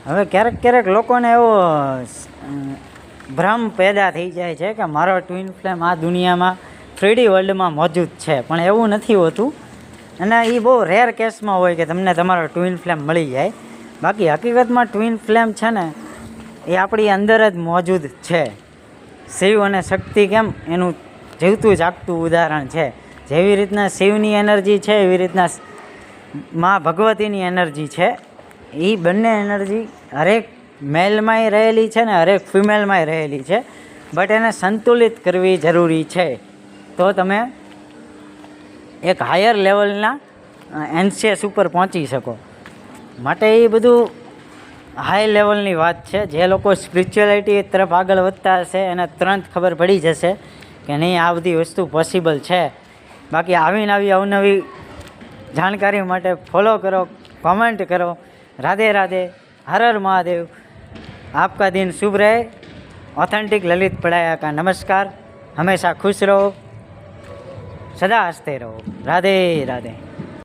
હવે ક્યારેક ક્યારેક લોકોને એવો ભ્રમ પેદા થઈ જાય છે કે મારો ટ્વિન ફ્લેમ આ દુનિયામાં 3D વર્લ્ડમાં મોજૂદ છે, પણ એવું નથી હોતું. અને એ બહુ રેર કેસમાં હોય કે તમને તમારો ટ્વિન ફ્લેમ મળી જાય. બાકી હકીકતમાં ટ્વિન ફ્લેમ છે ને એ આપણી અંદર જ મોજૂદ છે. શિવ અને શક્તિ કેમ એનું જીવતું જાગતું ઉદાહરણ છે. જેવી રીતના શિવની એનર્જી છે એવી રીતના મા ભગવતીની એનર્જી છે. એ બંને એનર્જી હરેક મેલમાંય રહેલી છે ને હરેક ફિમેલમાંય રહેલી છે, બટ એને સંતુલિત કરવી જરૂરી છે. તો તમે એક હાયર લેવલના એન્શિયસ ઉપર પહોંચી શકો. માટે એ બધું હાઈ લેવલની વાત છે. જે લોકો સ્પિરિચ્યુઆલિટી તરફ આગળ વધતા હશે એને તુરંત ખબર પડી જશે કે નહીં, આ બધી વસ્તુ પોસિબલ છે. બાકી આવીને આવી અવનવી જાણકારી માટે ફોલો કરો, કમેન્ટ કરો. राधे राधे, हर हर महादेव. आपका दिन शुभ रहे. ऑथेंटिक ललित पढ़ाया का नमस्कार. हमेशा खुश रहो, सदा हंसते रहो. राधे राधे.